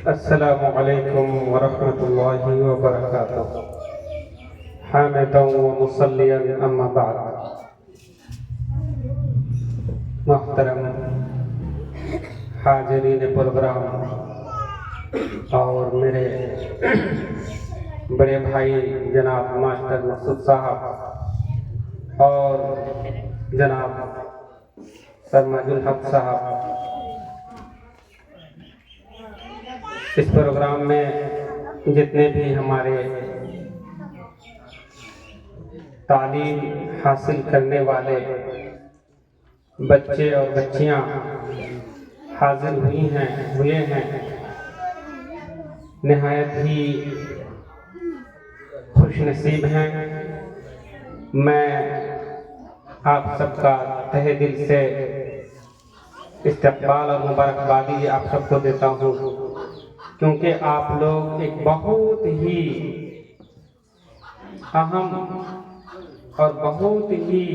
السلام علیکم ورحمۃ اللہ وبرکاتہ۔ حامدا ومصلیا اما بعد۔ محترم حاضرین پروگرام اور میرے بڑے بھائی جناب ماسٹر مسعود صاحب اور جناب سرماج الحق صاحب، اس پروگرام میں جتنے بھی ہمارے تعلیم حاصل کرنے والے بچے اور بچیاں حاضر ہوئے ہیں، نہایت ہی خوش نصیب ہیں۔ میں آپ سب کا تہہ دل سے استقبال اور مبارکبادی آپ سب کو دیتا ہوں، کیونکہ آپ لوگ ایک بہت ہی اہم اور بہت ہی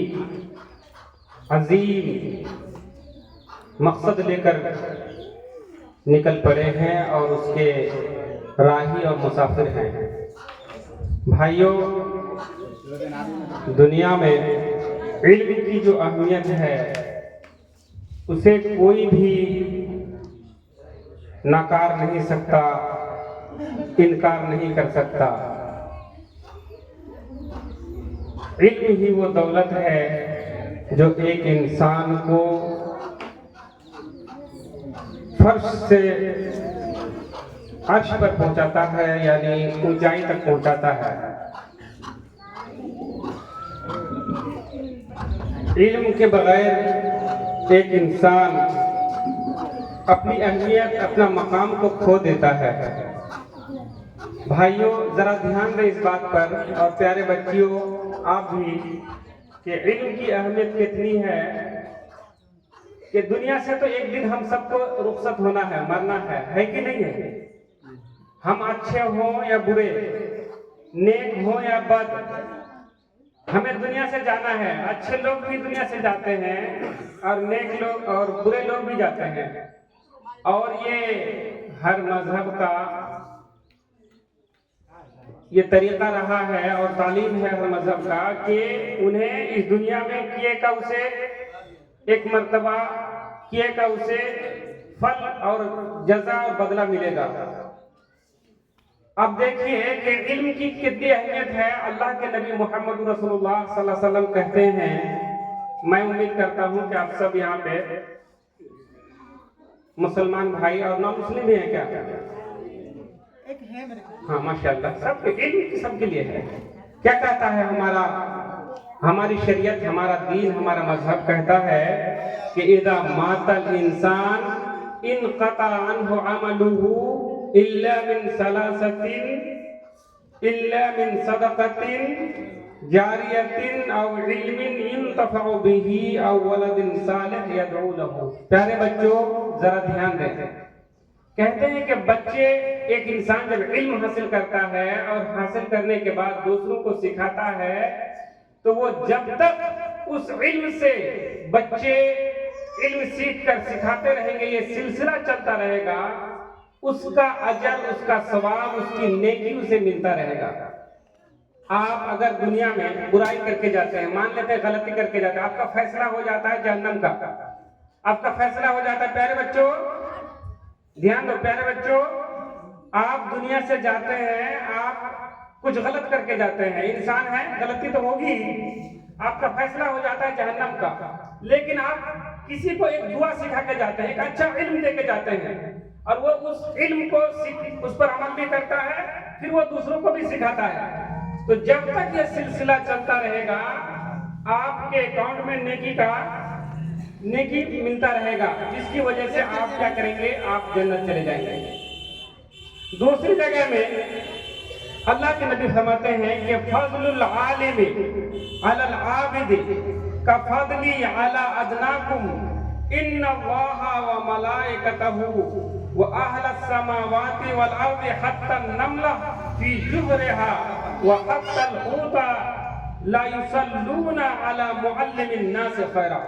عظیم مقصد لے کر نکل پڑے ہیں اور اس کے راہی اور مسافر ہیں۔ بھائیوں، دنیا میں علم کی جو اہمیت ہے اسے کوئی بھی نکار نہیں سکتا، انکار نہیں کر سکتا۔ علم ہی وہ دولت ہے جو ایک انسان کو فرش سے عرش پر پہنچاتا ہے، یعنی اونچائی تک پہنچاتا ہے۔ علم کے بغیر ایک انسان اپنی اہمیت، اپنا مقام کو کھو دیتا ہے۔ بھائیوں، ذرا دھیان دیں اس بات پر، اور پیارے بچیوں آپ بھی، کہ علم کی اہمیت کتنی ہے کہ دنیا سے تو ایک دن ہم سب کو رخصت ہونا ہے، مرنا ہے کہ نہیں ہے؟ ہم اچھے ہوں یا برے، نیک ہوں یا بد، ہمیں دنیا سے جانا ہے۔ اچھے لوگ بھی دنیا سے جاتے ہیں اور نیک لوگ اور برے لوگ بھی جاتے ہیں، اور یہ ہر مذہب کا یہ طریقہ رہا ہے اور تعلیم ہے ہر مذہب کا کہ انہیں اس دنیا میں کیے کا اسے ایک مرتبہ کیے کا اسے پھل اور جزا اور بدلہ ملے گا۔ اب دیکھیے کہ علم کی کتنی اہمیت ہے۔ اللہ کے نبی محمد رسول اللہ صلی اللہ علیہ وسلم کہتے ہیں، میں امید کرتا ہوں کہ آپ سب یہاں پہ مسلمان بھائی اور نان مسلم بھی ہیں کیا؟ ہاں ماشاءاللہ، سب کے علم سب کے لیے ہے۔ کیا کہتا ہے ہماری شریعت، ہمارا دین، ہمارا مذہب کہتا ہے کہ اذا مات الانسان انقطع عنہ عملہ الا من ثلاثۃ، الا من صدقۃ جاریۃ او علم ينتفع به او ولد صالح يدعو له۔ پیارے بچوں ذرا دھیان دیں، کہتے ہیں کہ بچے، ایک انسان جب علم حاصل کرتا ہے اور حاصل کرنے کے بعد دوسروں کو سکھاتا ہے تو وہ جب تک اس علم سے بچے علم سیکھ کر سکھاتے رہیں گے، یہ سلسلہ چلتا رہے گا، اس کا اجر، اس کا ثواب، اس کی نیکی اسے ملتا رہے گا۔ آپ اگر دنیا میں برائی کر کے جاتے ہیں، مان لیتے ہیں غلطی کر کے جاتے ہیں، آپ کا فیصلہ ہو جاتا ہے جہنم کا، آپ کا فیصلہ ہو جاتا ہے۔ پیارے بچوں دھیان دو، پیارے بچوں، آپ دنیا سے جاتے ہیں، آپ کچھ غلط کر کے جاتے ہیں، انسان ہے، غلطی تو ہوگی، آپ کا فیصلہ ہو جاتا ہے جہنم کا۔ لیکن آپ کسی کو ایک دعا سکھا کے جاتے ہیں، ایک اچھا علم دے کے جاتے ہیں، اور وہ اس علم کو اس پر عمل بھی کرتا ہے، پھر وہ دوسروں کو بھی سکھاتا ہے۔ تو جب تک یہ سلسلہ چلتا رہے گا، آپ کے اکاؤنٹ میں نیکی ملتا رہے گا، جس کی وجہ سے آپ کیا کریں گے؟ آپ جنت چلے جائیں گے۔ دوسری جگہ میں اللہ کے نبی فرماتے ہیں کہ فضل العالم علی العابد کفضلی علی ادناکم ان اللہ وملائکتہ واہل السماوات والارض حتی النملہ فی جحرها وحتی الحوت لا یصلون علی معلم الناس خیرا،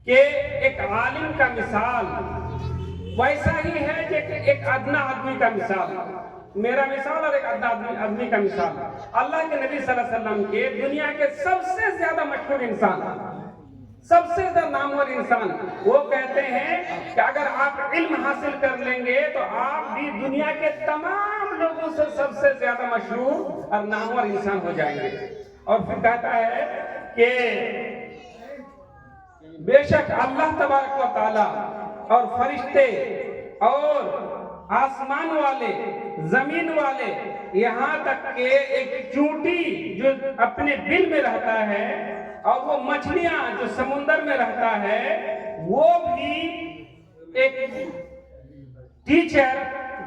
کہ ایک عالم کا مثال वैसा ही है जैसे एक अदना आदमी का मिसाल, मेरा मिसाल और एक अदना आदमी का मिसाल। अल्लाह के नबी सल्लल्लाहु अलैहि वसल्लम के दुनिया के सबसे ज्यादा मशहूर इंसान, सबसे ज्यादा नामवर इंसान, वो कहते हैं कि अगर आप इल्म हासिल कर लेंगे तो आप भी दुनिया के तमाम लोगों से सबसे ज्यादा मशहूर और नामवर इंसान हो जाएंगे। और फिर कहता है कि बेशक अल्लाह तबारक व तआला और फरिश्ते और आसमान वाले, जमीन वाले, यहाँ तक के एक चूंटी जो अपने बिल में रहता है और वो मछलियां जो समुंदर में रहता है, वो भी एक टीचर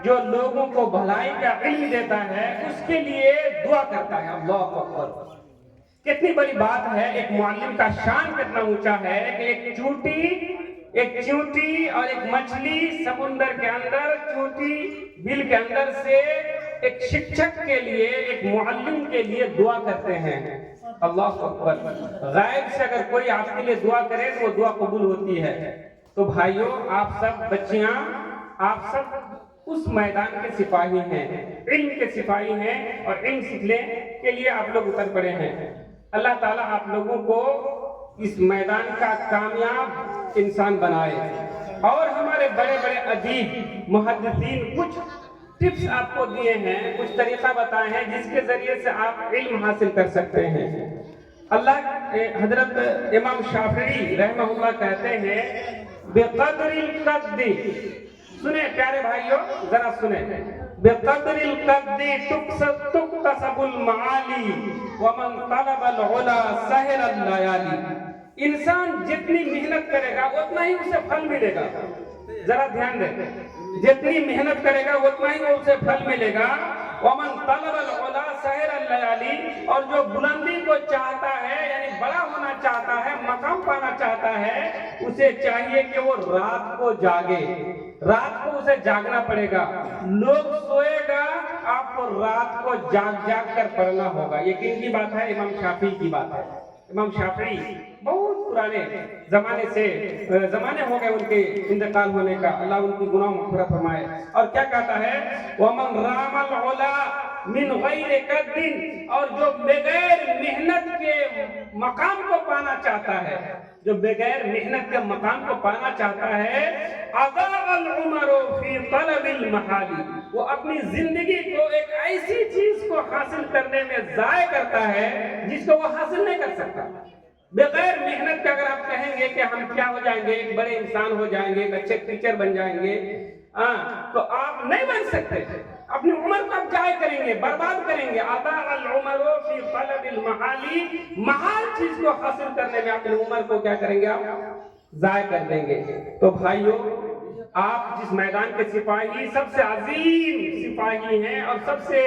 जो लोगों को भलाई का इल्म देता है उसके लिए दुआ करता है। अल्लाह अकबर, कितनी बड़ी बात है। एक मुअल्लिम का शान कितना ऊंचा है कि एक चूंटी और एक मछली समुंदर के अंदर, चूंटी बिल के अंदर से एक शिक्षक के लिए, एक मुअल्लिम के लिए दुआ करते हैं। अल्लाह अकबर, गायब से अगर कोई आपके लिए दुआ करे तो वो दुआ कबूल होती है। तो भाइयों, आप सब बच्चियां, आप सब उस मैदान के सिपाही हैं, इल्म के सिपाही हैं और इल्म सीखने के लिए आप लोग उतर पड़े हैं। अल्लाह ताला आप लोगों को इस मैदान का कामयाब इंसान बनाए। और हमारे बड़े बड़े अदीब मुहद्दिसीन कुछ टिप्स आपको दिए हैं, कुछ तरीका बताए हैं जिसके जरिए से आप इल्म हासिल कर सकते हैं। अल्लाह हजरत इमाम शाफिई रहमहुल्लाह कहते हैं, बेक़द्रिल क़द्दी, सुने प्यारे भाइयों, जरा सुने, बेक़द्रिल क़द्दी तुक्तसबुल मआली वमन तलबल उला सहरल लयाली। इंसान जितनी मेहनत करेगा उतना ही उसे फल मिलेगा। जरा ध्यान दें, जितनी मेहनत करेगा उतना ही उसे फल मिलेगा। वमन तलबल उला सहरल लयाली, और जो बुलंदी को चाहता है, यानी बड़ा होना चाहता है, मकाम पाना चाहता है, उसे चाहिए कि वो रात को जागे, रात को उसे जागना पड़ेगा। लोग सोएगा, आपको रात को जाग जाग कर पढ़ना होगा। ये किनकी बात है? इमाम शाफी की बात है। इमाम शाफी बहुत पुराने जमाने हो गए उनके इंतकाल होने का, अल्लाह उनकी गुनाह मग़फ़िरत फरमाए। और क्या कहता है, वमन रामल उला मिन गैर कद्दिन, और जो बगैर मेहनत के मकाम को पाना चाहता है, जो बगैर मेहनत के मकाम को पाना चाहता है, अज़ाअल उमरो फी तलबिल महाली, वो अपनी जिंदगी को एक ऐसी चीज को हासिल करने में ज़ाय करता है जिसको वो हासिल नहीं कर सकता। बगैर मेहनत के अगर आप कहेंगे कि हम क्या हो जाएंगे, एक बड़े इंसान हो जाएंगे, एक अच्छे टीचर बन जाएंगे, तो आप नहीं बन सकते। अपनी उम्र को आप जाय करेंगे, बर्बाद करेंगे। अज़ाअल उमरो फी तलबिल महाली, महाल चीज को हासिल करने में अपनी उम्र को क्या करेंगे, आप जाय कर देंगे। तो भाइयों, आप जिस मैदान के सिपाही, सबसे अजीम सिपाही हैं और सबसे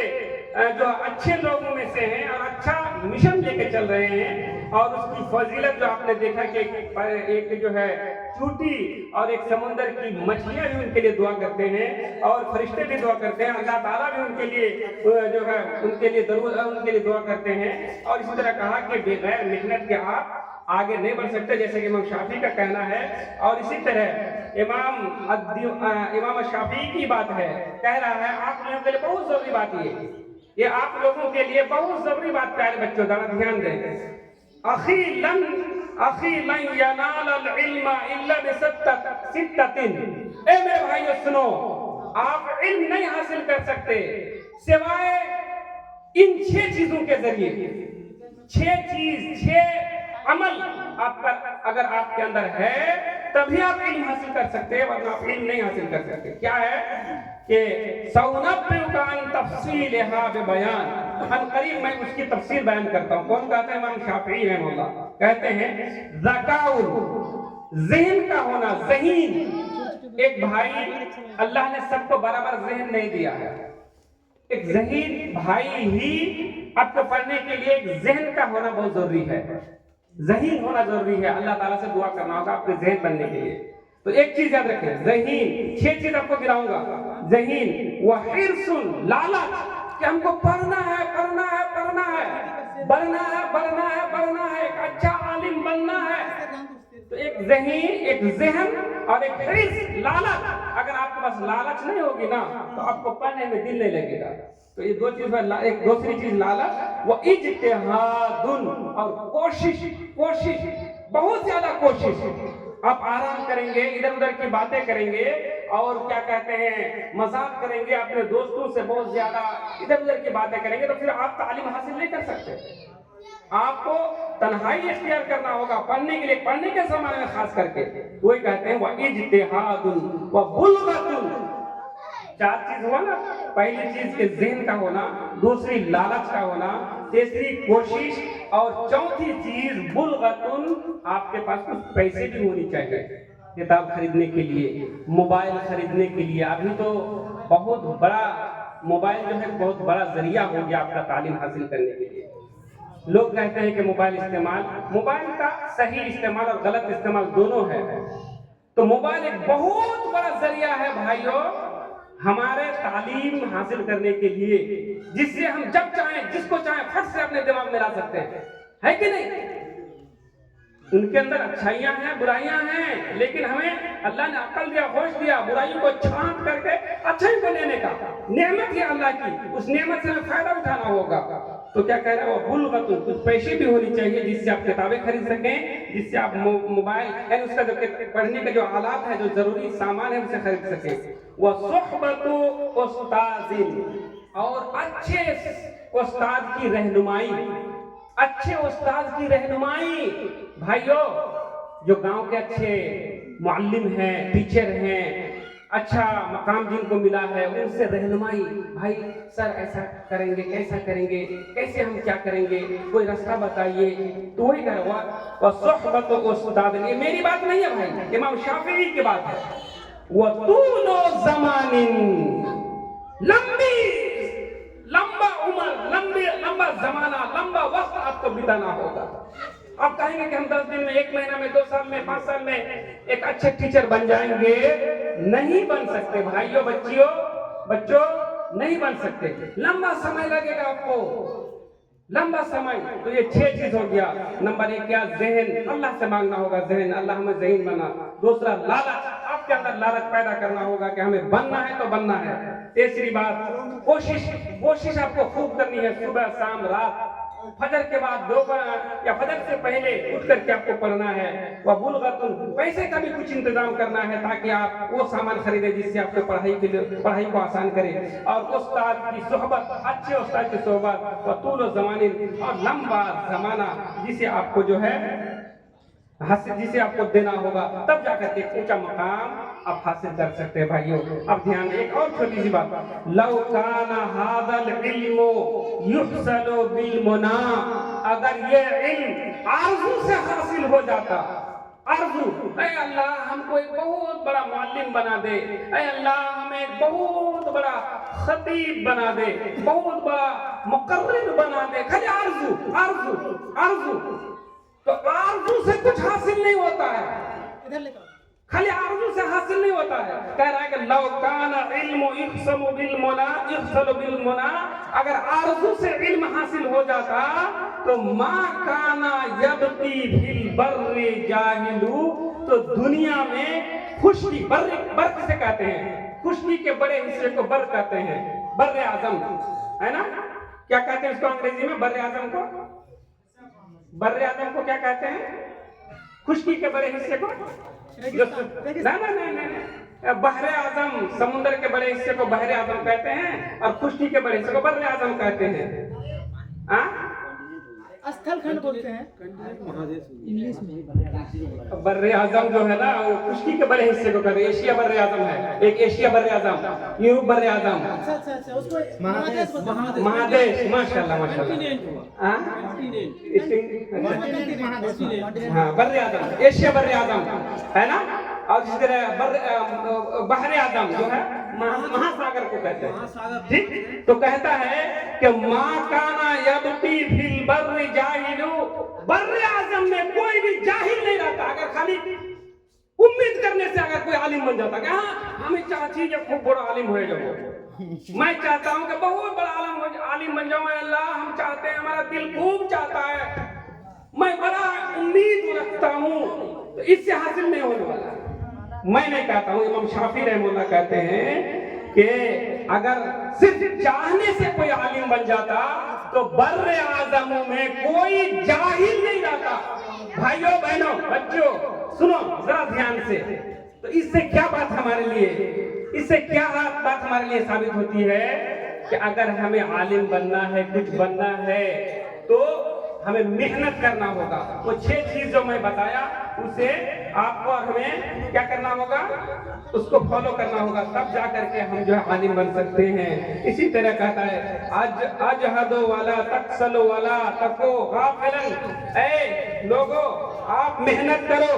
जो अच्छे लोगों में से हैं और अच्छा मिशन लेके चल रहे हैं, और उसकी फजीलत जो आपने देखा कि एक जो है चूंटी और एक समुंदर की मछलियां भी उनके लिए दुआ करते हैं और फरिश्ते भी दुआ करते हैं, अल्लाह ताला भी उनके लिए जो है उनके लिए दुआ करते हैं। और इसी तरह कहा कि बगैर मेहनत के आप आगे नहीं बढ़ सकते, जैसे कि इमाम शाफी का कहना है। और इसी तरह इमाम शाफी की बात है, कह रहा है आप लोगों के लिए बहुत जरूरी बात ये आप लोगों के लिए बहुत जरूरी बात। प्यारे बच्चों, जरा ध्यान दें। अखी लन यनाल इल्मा इल्ला बिसित्तिन, ए मेरे भाइयों सुनो, आप इल्म नहीं हासिल कर सकते सिवाय इन 6 चीजों के जरिए। 6 अमल आपका अगर आपके अंदर है तभी आप इल्म हासिल कर सकते हैं, वरना आप इल्म नहीं हासिल कर सकते। क्या है कि सौनब्बिउका अन तफसीलहा बिबयान, अनकरीब मैं उसकी तफसील बयान करता हूँ। कौन कहते हैं? इमाम शाफी रहमहुल्लाह कहते हैं, ज़काउल, ज़हन का होना, ज़हीन। एक भाई, अल्लाह ने सबको बराबर ज़हन नहीं दिया है, एक ज़हीन भाई ही आपको पढ़ने के लिए एक ज़हन का होना बहुत जरूरी है, ज़हीन होना जरूरी है। अल्लाह ताला से दुआ करना होगा आपके ज़हन बनने के लिए। तो एक चीज याद रखें, ज़हीन। 6 चीज आपको गिराऊंगा, ज़हीन व हिर्सुन, लालच कि हमको पढ़ना है, पढ़ना है, पढ़ना है, बढ़ना है, बढ़ना है, बढ़ना है, एक अच्छा आलिम बनना है। तो एक ज़हीन, एक ज़हन और एक हिर्स, लालच अगर पास लालच नहीं होगी ना तो आपको पढ़ने में दिल नहीं लगेगा। तो ये दो चीज में एक दूसरी चीज लालच वो इज्तिहादुन और कोशिश, बहुत ज्यादा कोशिश। आप आराम करेंगे, इधर उधर की बातें करेंगे और क्या कहते हैं मजाक करेंगे, अपने दोस्तों से बहुत ज्यादा इधर उधर की बातें करेंगे तो फिर आप तालीम हासिल नहीं कर सकते। आपको तन्हाई इख्तियार करना होगा पढ़ने के लिए, पढ़ने के समय में खास करके। वही कहते हैं वह इज्तिहादुन व बुल्गतुन। चार चीज हुआ ना, पहली चीज के ज़हन का होना, दूसरी लालच का होना, तीसरी कोशिश और चौथी चीज बुल्गतुन, आपके पास कुछ पैसे भी होनी चाहिए किताब खरीदने के लिए, मोबाइल खरीदने के लिए। अभी तो बहुत बड़ा मोबाइल जो है बहुत बड़ा जरिया हो गया आपका तालीम हासिल करने के लिए। लोग कहते हैं कि मोबाइल का सही इस्तेमाल और गलत इस्तेमाल दोनों है। तो मोबाइल एक बहुत बड़ा जरिया है भाइयों हमारे तालीम हासिल करने के लिए, जिससे हम जब चाहें जिसको चाहें फट से अपने दिमाग में ला सकते हैं, है कि नहीं? उनके अंदर अच्छाइयां हैं, बुराइयां हैं, लेकिन हमें अल्लाह ने अक्ल दिया, होश दिया, बुराइयों को छांट करके अच्छाई को लेने का। नेमत है अल्लाह की, उस नेमत से हमें फायदा उठाना होगा। तो क्या कह रहा है वो बुल्गतुन, कुछ पैसे भी होनी चाहिए जिससे आप किताबें खरीद सकें, जिससे आप मोबाइल यानी उसका जो पढ़ने का जो आलात है, जो जरूरी सामान है उसे खरीद सकें। वह सुहबतु उस्ताजिन, और अच्छे उस्ताद की रहनुमाई, अच्छे उस्ताद की रहनुमाई। भाइयों जो गांव के अच्छे मुअल्लिम हैं, टीचर हैं, अच्छा मकाम जिनको मिला है, उनसे रहनुमाई, भाई सर ऐसा करेंगे, कैसा करेंगे, कैसे हम क्या करेंगे, कोई रास्ता बताइए। तो वही कह रहा वह सुहबत उस्ताद, ये मेरी बात नहीं है भाई, इमाम शाफिई की बात है। वह तूलो ज़मानिन, लंबा उम्र, लंबा जमाना, लंबा वक्त आपको बिताना होगा। आप कहेंगे कि हम 10 दिन में, 1 महीना में, 2 साल में, 5 साल में एक अच्छे टीचर बन जाएंगे, नहीं बन सकते भाइयों, बच्चों नहीं बन सकते, लंबा समय लगेगा आपको, लंबा समय। तो ये 6 चीज हो गया। नंबर 1 क्या? ज़हन, अल्लाह से मांगना होगा ज़हन, अल्लाह हमें ज़हीन बना। दूसरा लालच, आपके अंदर लालच पैदा करना होगा कि हमें बनना है तो बनना है। तीसरी बात कोशिश आपको खूब करनी है, सुबह शाम रात, फजर के बाद, दोपहर या फजर से पहले उठ करके आपको पढ़ना है। वह बुल्गतुन, पैसे का भी कुछ इंतजाम करना है ताकि आप वो सामान खरीदें जिससे आपको पढ़ाई को आसान करे। और उस्ताद की सोहबत, अच्छे उस्ताद की सोहबत, व तूल ज़मानिन, और लंबा जमाना जिसे आपको जो है जिसे आपको देना होगा, तब जाकर के ऊंचा मकाम आप हासिल कर सकते हैं भाइयों। अब ध्यान, एक और छोटी सी बात, लौ काना हादल इल्मु युहसलु बिल मुना, अगर ये इल्म आरज़ू से हासिल हो जाता, आरज़ू, ऐ अल्लाह हमको एक बहुत बड़ा मुअल्लिम बना दे, ऐ अल्लाह हमें एक बहुत बड़ा खतीब बना दे, बहुत बड़ा मुकर्रिर बना दे, खाली आरज़ू। तो आरज़ू से कुछ हासिल नहीं होता है, खाली आरज़ू से हासिल नहीं होता है। कह रहा है कि लौ काना इल्मु युहसलु बिल मुना, अगर आरज़ू से इल्म हासिल हो जाता तो मा काना यबकी फिल बर्रि जाहिलू, तो दुनिया में खुशकी, बर किसे कहते हैं? खुशकी के बड़े हिस्से को बर कहते हैं, बर्रे आज़म, है ना? क्या कहते हैं उसको अंग्रेजी में? बर्रे आज़म को क्या कहते हैं? खुशकी के बड़े हिस्से को ना, बहरे आज़म, समुद्र के बड़े हिस्से को बहरे आज़म कहते हैं और खुशकी के बड़े हिस्से को बर्रे आज़म कहते हैं। स्थल खंड बोलते हैं इंग्लिश में। बर्रे आज़म जो है ना, वो खुशकी के बड़े हिस्से को कहते हैं। एशिया बर्रे आज़म है, एक एशिया बर्रे आज़म, यूरोप बर्रे आज़म। अच्छा, उसको महादेश। माशाल्लाह। हाँ, बर्रे आज़म, एशिया बर्रे आज़म है ना। और इसी तरह बहरे आज़म जो है महासागर को कहते हैं, ठीक। तो कहता है कि मा काना यबकी फिल बर्रि जाहिलू, बर्रे आज़म में कोई भी जाहिल नहीं रहता। अगर खाली उम्मीद करने से अगर कोई आलिम बन जाता कि हाँ हमें चाहती है खूब बड़ा आलिम हो जाओ, मैं चाहता हूँ कि बहुत बड़ा आलिम बन जाऊँ, अल्लाह हम चाहते हैं, हमारा दिल खूब चाहता है, मैं बड़ा उम्मीद रखता हूँ, तो इससे हासिल नहीं होने वाला। میں نہیں کہتا ہوں، امام شافعی رحمہ اللہ کہتے ہیں کہ اگر صرف چاہنے سے کوئی عالم بن جاتا تو بر اعظموں میں کوئی جاہل نہیں رہتا۔ بھائیوں بہنوں بچوں سنو ذرا دھیان سے، تو اس سے کیا بات ہمارے لیے، اس سے کیا بات ہمارے لیے ثابت ہوتی ہے کہ اگر ہمیں عالم بننا ہے، کچھ بننا ہے تو ہمیں محنت کرنا ہوگا۔ وہ 6 چیز جو میں بتایا اسے آپ کو اور ہمیں کیا کرنا ہوگا، اس کو فالو کرنا ہوگا، تب جا کر کے ہم جو ہے عالم بن سکتے ہیں۔ اسی طرح کہتا ہے اجہدوا ولا تکسلوا ولا تکوا غافلا، اے لوگو آپ محنت کرو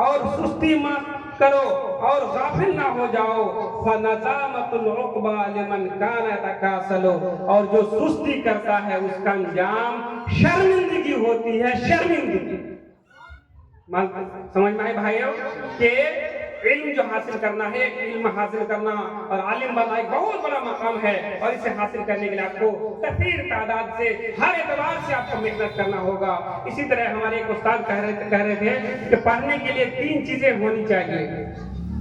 اور سستی مت کرو اور غافل نہ ہو جاؤ، فَنَزَامَةُ الْعُقْبَى لِمَنْ كَانَ يَتَكَاسَلُ، اور جو سستی کرتا ہے اس کا انجام شرمندگی ہوتی ہے، شرمندگی۔ سمجھ میں آئے بھائیوں کہ علم جو حاصل کرنا ہے، علم حاصل کرنا اور عالم بننا ایک بہت بڑا مقام ہے، اور اسے حاصل کرنے کے لیے آپ کو کثیر تعداد سے ہر اعتبار سے آپ کو محنت کرنا ہوگا۔ اسی طرح ہمارے ایک استاد کہہ رہے تھے کہ پڑھنے کے لیے 3 چیزیں ہونی چاہیے،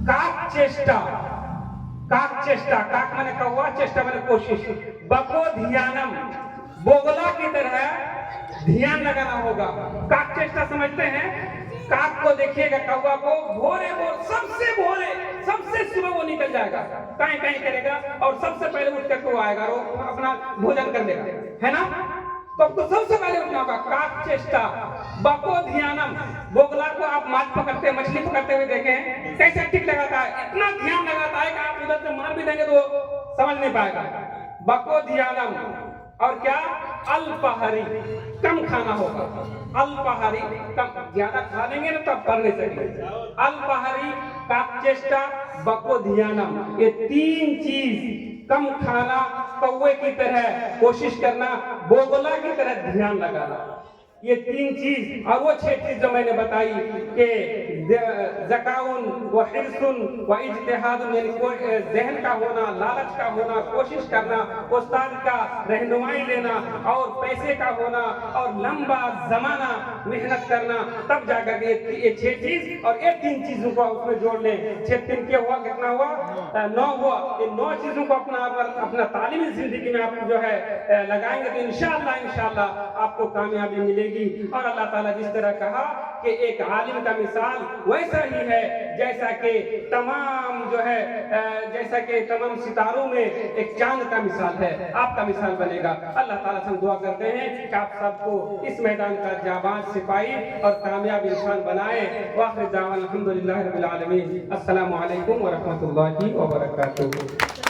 کاک چیشٹا، کاک چیشٹا، کاک میں نے کہا چیشٹا میں نے کوشش، بکو دھیانم، بوگلا کی طرح دھیان لگانا ہوگا۔ کاک چیشٹا سمجھتے ہیں؟ کاک کو دیکھیے گا، کوا کو بھورے سب سے صبح وہ نکل جائے گا، کہیں کہیں کرے گا اور سب سے پہلے اٹھ کر وہ آئے گا، وہ اپنا بھوجن کر لے گا، ہے نا؟ تو اب تو سب سے پہلے اٹھنا ہوگا۔ کاک چیشٹا، بکو دھیانم، بوگلا کو آپ مچھلی پکڑتے ہوئے دیکھیں کیسے ٹک لگاتا ہے، اتنا دھیان لگاتا ہے کہ آپ ادھر سے مار بھی دیں گے تو سمجھ نہیں پائے گا۔ بکو دھیانم، اور کیا؟ الپہری، کم کھانا ہوگا، الپہری کم، زیادہ کھا لیں گے نا تب پڑھ نہیں سکیں گے۔ الپہری، کاک چیشٹا، بکو دھیانم، یہ 3 چیز، کم کھانا، کوے کی طرح کوشش کرنا، بوگلا کی طرح دھیان لگانا، یہ 3 چیز، اور وہ 6 چیز جو میں نے بتائی کہ ذکاؤن و حرصن و اجتہاد، یعنی ذہن کا ہونا، لالچ کا ہونا، کوشش کرنا، استاد کا رہنمائی لینا، اور پیسے کا ہونا، اور لمبا زمانہ محنت کرنا، تب جا کر یہ 6 چیز اور یہ 3 چیزوں کو اس میں جوڑ لیں۔ 6 3 کیا ہوا، کتنا ہوا؟ 9 ہوا۔ یہ 9 چیزوں کو اپنا تعلیمی زندگی میں آپ جو ہے لگائیں گے تو انشاءاللہ آپ کو کامیابی ملے گی۔ اور اللہ تعالیٰ جس طرح کہا کہ ایک عالم کا مثال ویسا ہی ہے جیسا کہ تمام ستاروں میں ایک چاند کا مثال ہے، آپ کا مثال بنے گا۔ اللہ تعالیٰ سے ہم دعا کرتے ہیں کہ آپ سب کو اس میدان کا جانباز سپاہی اور کامیاب انسان بنائے۔ وآخر دعوانا الحمدللہ رب العالمین۔ السلام علیکم ورحمۃ اللہ وبرکاتہ۔